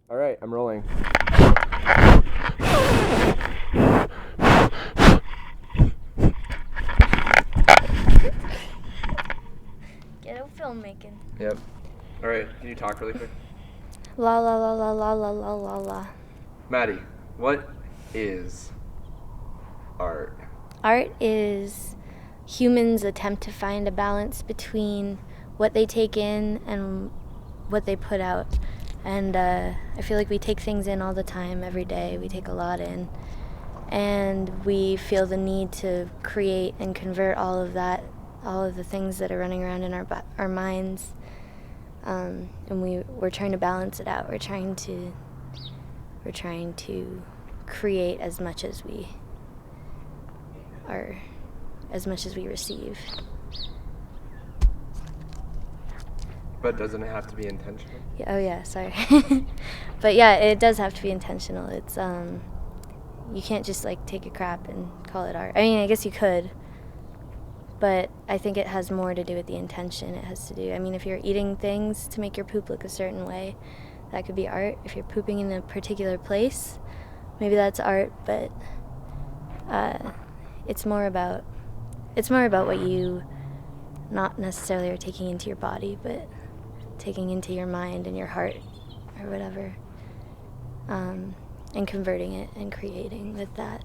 All right, I'm rolling. Ghetto filmmaking. Yep. All right, can you talk really quick? La la la la la la la la la. Maddie, what is art? Art is humans' attempt to find a balance between what they take in and what they put out. And I feel like we take things in all the time, every day. We take a lot in. And we feel the need to create and convert all of that, all of the things that are running around in our minds. And we're trying to balance it out. We're trying to create as much as we receive. But doesn't it have to be intentional? Yeah, oh yeah, sorry. But yeah, it does have to be intentional. It's you can't just like take a crap and call it art. I mean, I guess you could, but I think it has more to do with the intention. It has to do, I mean, if you're eating things to make your poop look a certain way, that could be art. If you're pooping in a particular place, maybe that's art, but it's more about what you not necessarily are taking into your body, but taking into your mind and your heart or whatever, and converting it and creating with that.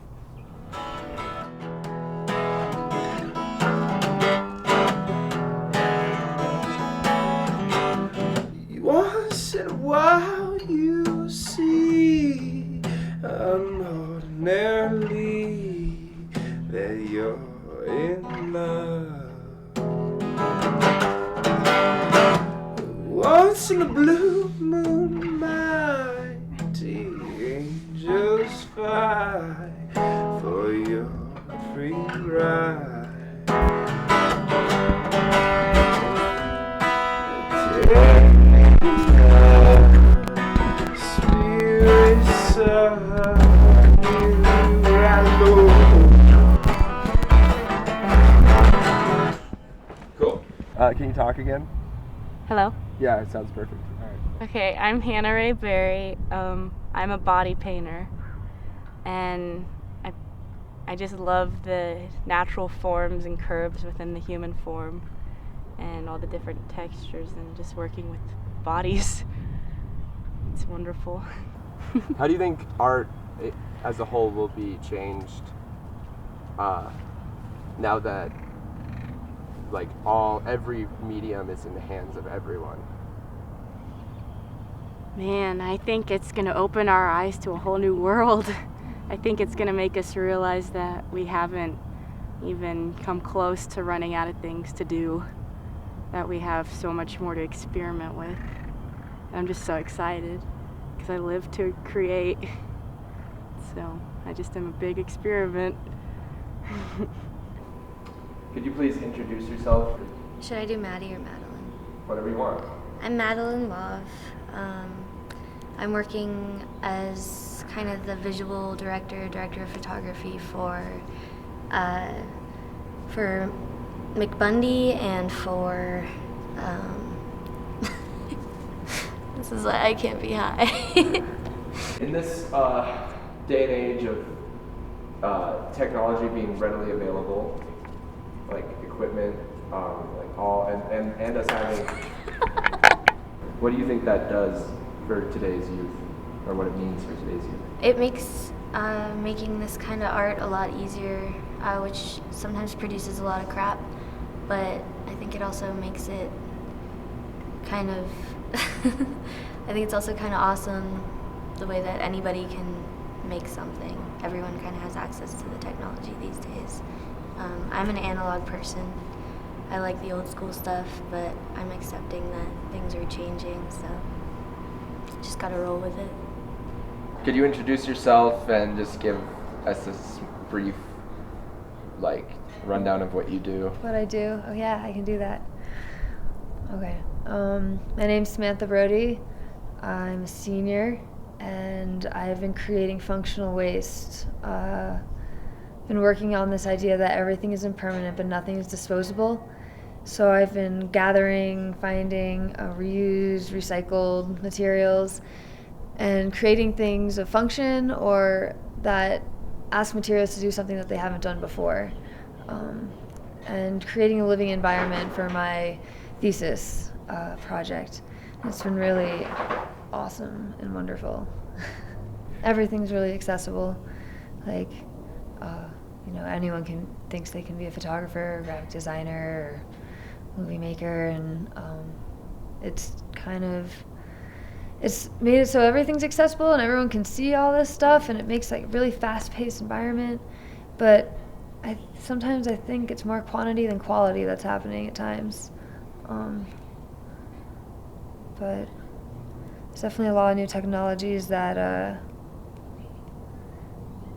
Once in a while you see unordinarily that you're in love. Once in a blue moon mighty angels fight for your free ride. Cool. Can you talk again? Hello. Yeah, it sounds perfect. All right. Okay, I'm Hannah Ray Berry. I'm a body painter, and I just love the natural forms and curves within the human form, and all the different textures, and just working with bodies. It's wonderful. How do you think art as a whole will be changed now that like every medium is in the hands of everyone? Man, I think it's going to open our eyes to a whole new world. I think it's going to make us realize that we haven't even come close to running out of things to do, that we have so much more to experiment with. I'm just so excited because I live to create. So I just am a big experiment. Could you please introduce yourself? Should I do Maddie or Madeline? Whatever you want. I'm Madeline Love. I'm working as kind of the visual director of photography for McBundy and for this is why I can't be high. In this day and age of technology being readily available, like equipment, like all, and us having, what do you think that does for today's youth, or what it means for today's youth? It makes making this kind of art a lot easier, which sometimes produces a lot of crap, but I think it also makes it kind of, I think it's also kind of awesome the way that anybody can make something. Everyone kind of has access to the technology these days. I'm an analog person. I like the old school stuff, but I'm accepting that things are changing, so just gotta roll with it. Could you introduce yourself and just give us this brief, like, rundown of what you do? What I do? Oh yeah, I can do that. Okay. My name's Samantha Brody. I'm a senior, and I've been creating functional waste. Been working on this idea that everything is impermanent, but nothing is disposable. So I've been gathering, finding reused, recycled materials, and creating things of function or that ask materials to do something that they haven't done before, and creating a living environment for my thesis project. It's been really awesome and wonderful. Everything's really accessible. Like, anyone thinks they can be a photographer, or graphic designer, or movie maker, and it's made it so everything's accessible and everyone can see all this stuff, and it makes like a really fast-paced environment. But sometimes I think it's more quantity than quality that's happening at times. But there's definitely a lot of new technologies that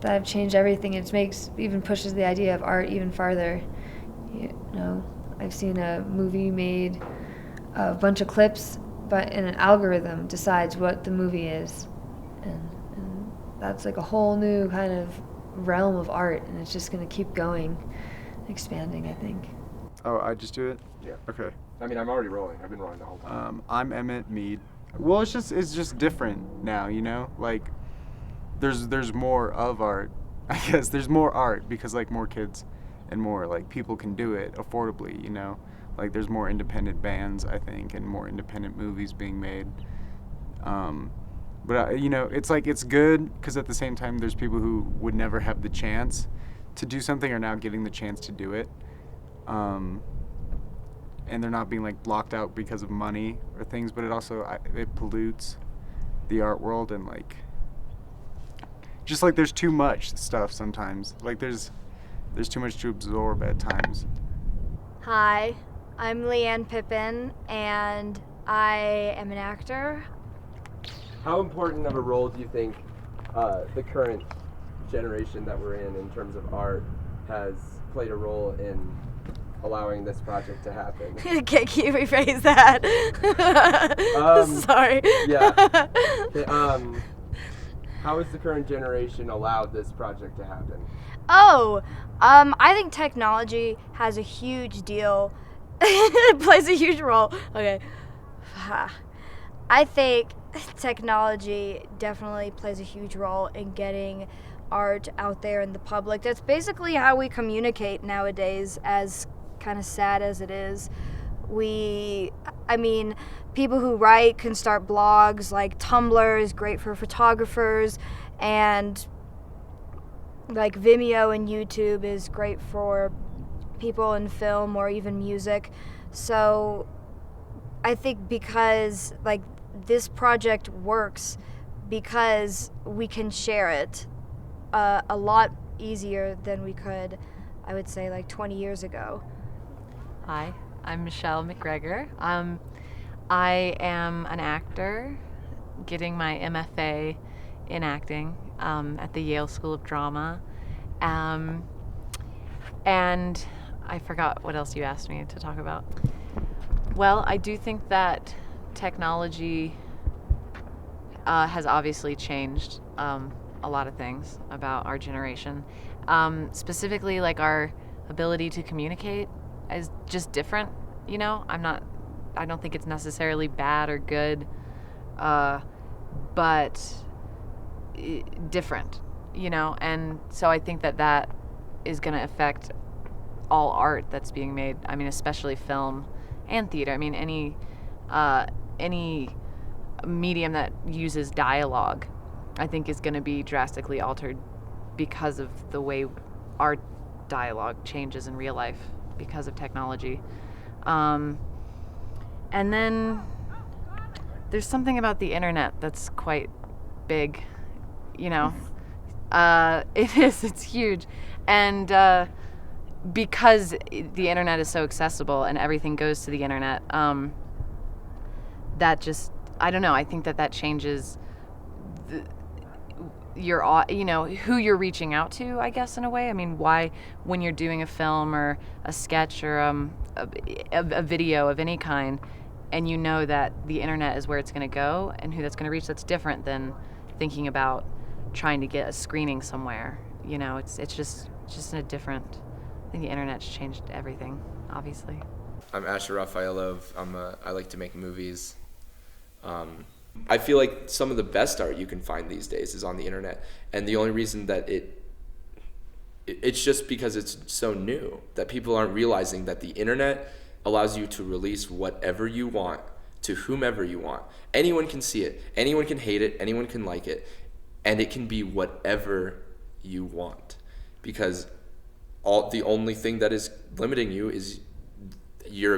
have changed everything. It even pushes the idea of art even farther. I've seen a movie made a bunch of clips, but an algorithm decides what the movie is, and that's like a whole new kind of realm of art, and it's just going to keep going, expanding, I think. Oh, I just do it? Yeah. Okay. I mean, I'm already rolling. I've been rolling the whole time. I'm Emmett Mead. Well, it's just different now, Like, there's more of art. I guess there's more art because like more kids and more like people can do it affordably, Like there's more independent bands, I think, and more independent movies being made. But it's like it's good because at the same time there's people who would never have the chance to do something are now getting the chance to do it. And they're not being like blocked out because of money or things, but it pollutes the art world, and like just like there's too much stuff sometimes. Like there's too much to absorb at times. Hi, I'm Liane Pippin, and I am an actor. How important of a role do you think the current generation that we're in terms of art has played a role in allowing this project to happen? Can you rephrase that? Sorry. Yeah. Okay, how has the current generation allowed this project to happen? I think technology has a huge deal. It plays a huge role. Okay. I think technology definitely plays a huge role in getting art out there in the public. That's basically how we communicate nowadays, as kind of sad as it is. People who write can start blogs, like Tumblr is great for photographers, and like Vimeo and YouTube is great for people in film or even music. So I think because like this project works because we can share it a lot easier than we could, I would say, like 20 years ago. Hi, I'm Michelle McGregor. I am an actor getting my MFA in acting at the Yale School of Drama. And I forgot what else you asked me to talk about. Well, I do think that technology has obviously changed a lot of things about our generation. Specifically, like our ability to communicate is just different, I don't think it's necessarily bad or good, but different, and so I think that is going to affect all art that's being made. I mean, especially film and theater. I mean, any medium that uses dialogue, I think, is going to be drastically altered because of the way our dialogue changes in real life because of technology. And then there's something about the internet that's quite big, it is, it's huge. And because the internet is so accessible and everything goes to the internet, that just, I don't know, I think that changes who you're reaching out to, I guess, in a way. I mean, why, when you're doing a film or a sketch or a video of any kind, and you know that the internet is where it's going to go and who that's going to reach, that's different than thinking about trying to get a screening somewhere. It's just a different, I think the internet's changed everything, obviously. I'm Asher Rafaelov. I like to make movies. I feel like some of the best art you can find these days is on the internet, and the only reason that it's just because it's so new that people aren't realizing that the internet allows you to release whatever you want to whomever you want. Anyone can see it, anyone can hate it, anyone can like it, and it can be whatever you want, because the only thing that is limiting you is your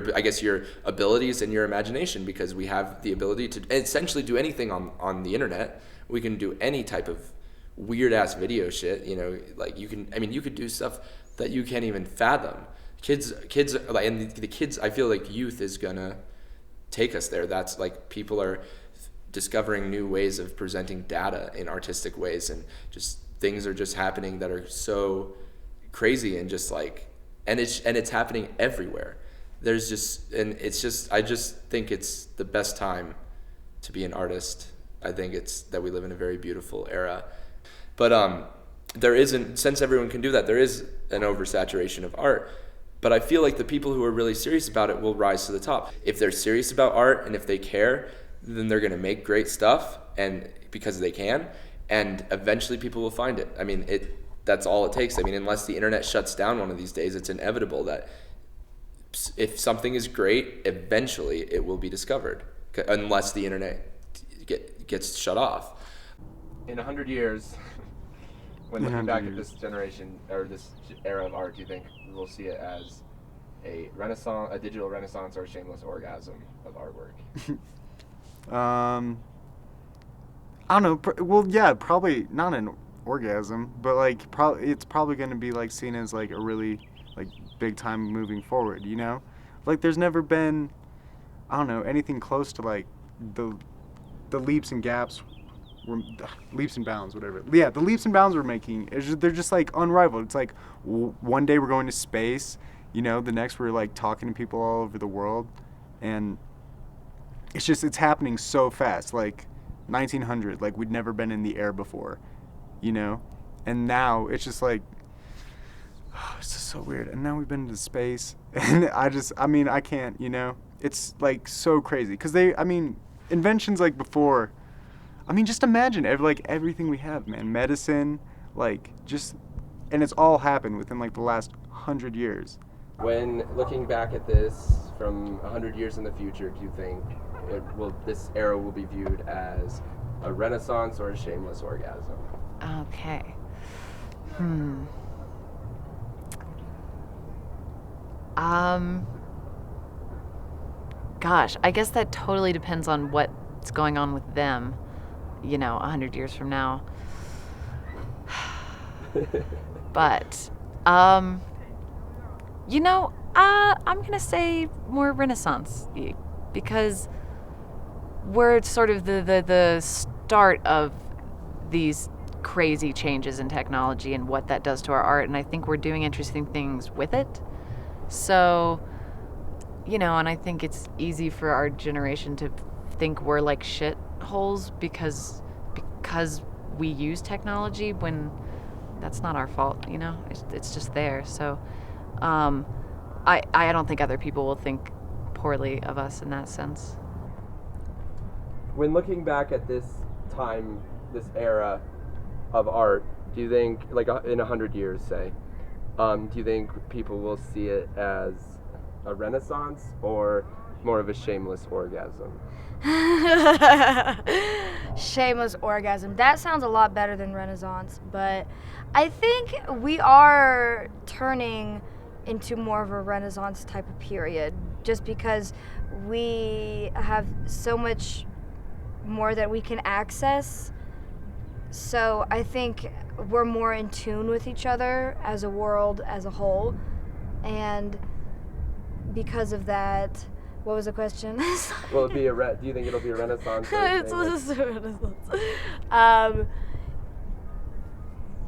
abilities and your imagination, because we have the ability to essentially do anything on the internet. We can do any type of weird ass video shit, like you could do stuff that you can't even fathom. Kids like, and the kids, I feel like youth is gonna take us there. That's like, people are discovering new ways of presenting data in artistic ways, and just things are just happening that are so crazy, and just like, and it's happening everywhere. I just think it's the best time to be an artist. I think it's that we live in a very beautiful era. But there isn't, since everyone can do that, there is an oversaturation of art. But I feel like the people who are really serious about it will rise to the top. If they're serious about art and if they care, then they're gonna make great stuff, and because they can, and eventually people will find it. I mean, that's all it takes. I mean, unless the internet shuts down one of these days, it's inevitable that if something is great, eventually it will be discovered, unless the internet gets shut off. In 100 years, when looking back at this generation or this era of art, do you think we'll see it as a renaissance, a digital renaissance, or a shameless orgasm of artwork? I don't know. Well, yeah, probably not an orgasm, but like it's probably going to be like seen as like a really like big time moving forward. Like there's never been, I don't know, anything close to like the leaps and gaps. Leaps and bounds, whatever. Yeah, the leaps and bounds we're making, they're just like unrivaled. It's like one day we're going to space, the next we're like talking to people all over the world, and it's happening so fast. Like 1900, like we'd never been in the air before, and now it's just like, it's just so weird. And now we've been into space, and I can't, it's like so crazy, because inventions like before, just imagine everything we have, man. Medicine, and it's all happened within like the last 100 years. When looking back at this from 100 years in the future, do you think this era will be viewed as a renaissance or a shameless orgasm? Okay. Gosh, I guess that totally depends on what's going on with them, 100 years from now. But, I'm gonna say more Renaissance, because we're sort of the start of these crazy changes in technology and what that does to our art, and I think we're doing interesting things with it. So, and I think it's easy for our generation to think we're like shit holes because we use technology when that's not our fault, it's just there. So I don't think other people will think poorly of us in that sense. When looking back at this time, this era of art, do you think, like in 100 years, say, do you think people will see it as a renaissance or more of a shameless orgasm? Shameless orgasm. That sounds a lot better than renaissance, but I think we are turning into more of a renaissance type of period, just because we have so much more that we can access. So I think we're more in tune with each other as a world as a whole, and because of that, what was the question? Will it be do you think it'll be a renaissance? It's a renaissance.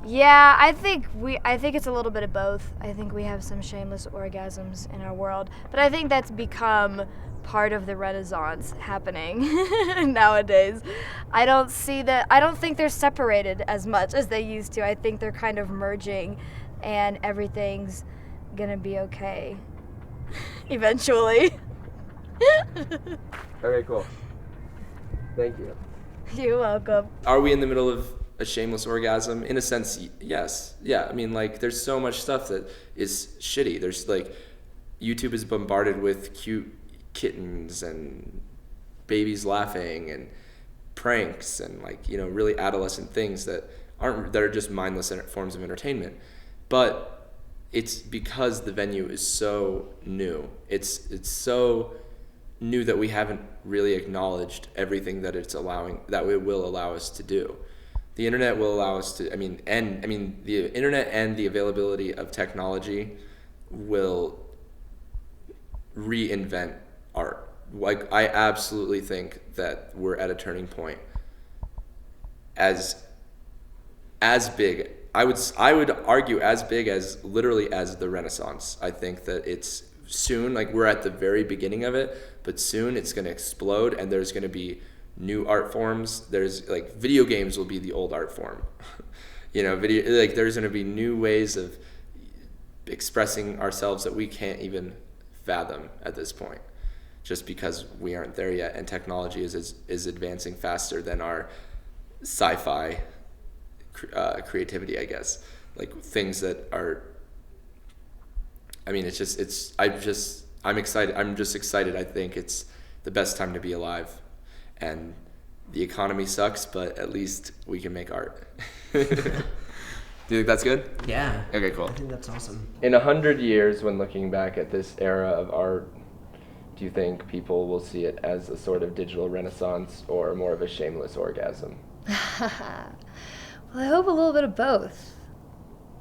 Yeah, I think it's a little bit of both. I think we have some shameless orgasms in our world, but I think that's become part of the renaissance happening nowadays. I don't think they're separated as much as they used to. I think they're kind of merging, and everything's gonna be okay eventually. Okay, cool. Thank you. You're welcome. Are we in the middle of a shameless orgasm? In a sense, yes. Yeah, I mean, like, there's so much stuff that is shitty. There's, like, YouTube is bombarded with cute kittens and babies laughing and pranks and, like, you know, really adolescent things that are just mindless forms of entertainment. But it's because the venue is so new. It's so new that we haven't really acknowledged everything that it will allow us to do. The internet will allow us to, the internet and the availability of technology will reinvent art. Like, I absolutely think that we're at a turning point as big. I would argue as big as literally as the Renaissance. I think that it's soon, like, we're at the very beginning of it, but soon it's going to explode, and there's going to be new art forms. There's, like, video games will be the old art form. You know, there's going to be new ways of expressing ourselves that we can't even fathom at this point, just because we aren't there yet, and technology is advancing faster than our sci-fi creativity, I guess. Like, things that are, I'm excited. I'm just excited. I think it's the best time to be alive, and the economy sucks, but at least we can make art. Do you think that's good? Yeah. Okay, cool. I think that's awesome. In 100 years, when looking back at this era of art, do you think people will see it as a sort of digital renaissance or more of a shameless orgasm? Well, I hope a little bit of both.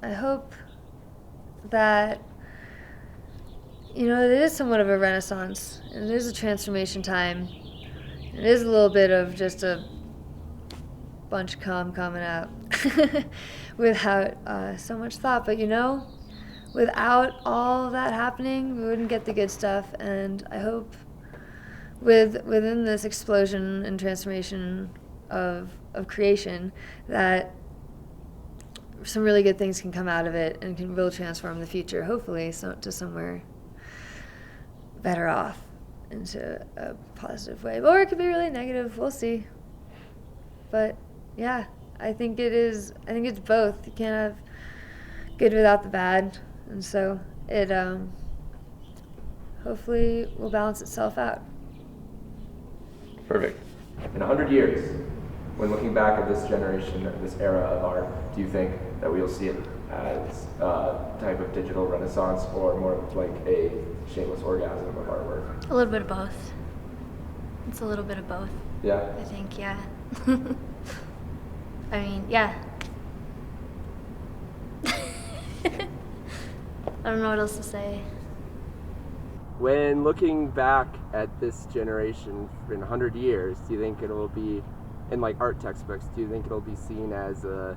I hope that, you know, it is somewhat of a renaissance, and it is a transformation time. It is a little bit of just a bunch of cum coming out without so much thought. But, you know, without all of that happening, we wouldn't get the good stuff. And I hope within this explosion and transformation of creation that some really good things can come out of it and can really transform the future, hopefully, to somewhere better off, into a positive way. Or it could be really negative. We'll see. But yeah, I think it's both. You can't have good without the bad, and so it hopefully will balance itself out. Perfect. In 100 years, when looking back at this generation, this era of art, do you think that we'll see it as a type of digital renaissance or more of like a shameless orgasm of artwork? A little bit of both. It's a little bit of both. Yeah? I think, yeah. I mean, yeah. I don't know what else to say. When looking back at this generation in 100 years, do you think it'll be, in like art textbooks, do you think it'll be seen as a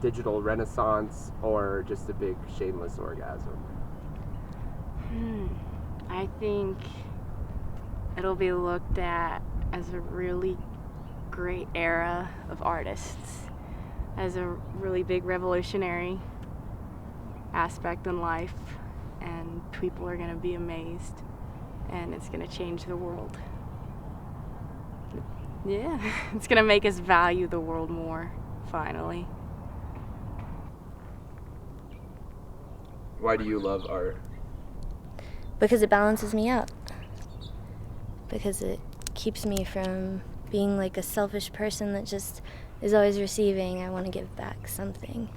digital renaissance or just a big shameless orgasm? I think it'll be looked at as a really great era of artists, as a really big revolutionary aspect in life, and people are going to be amazed, and it's going to change the world. Yeah, it's going to make us value the world more, finally. Why do you love art? Because it balances me out. Because it keeps me from being like a selfish person that just is always receiving. I want to give back something.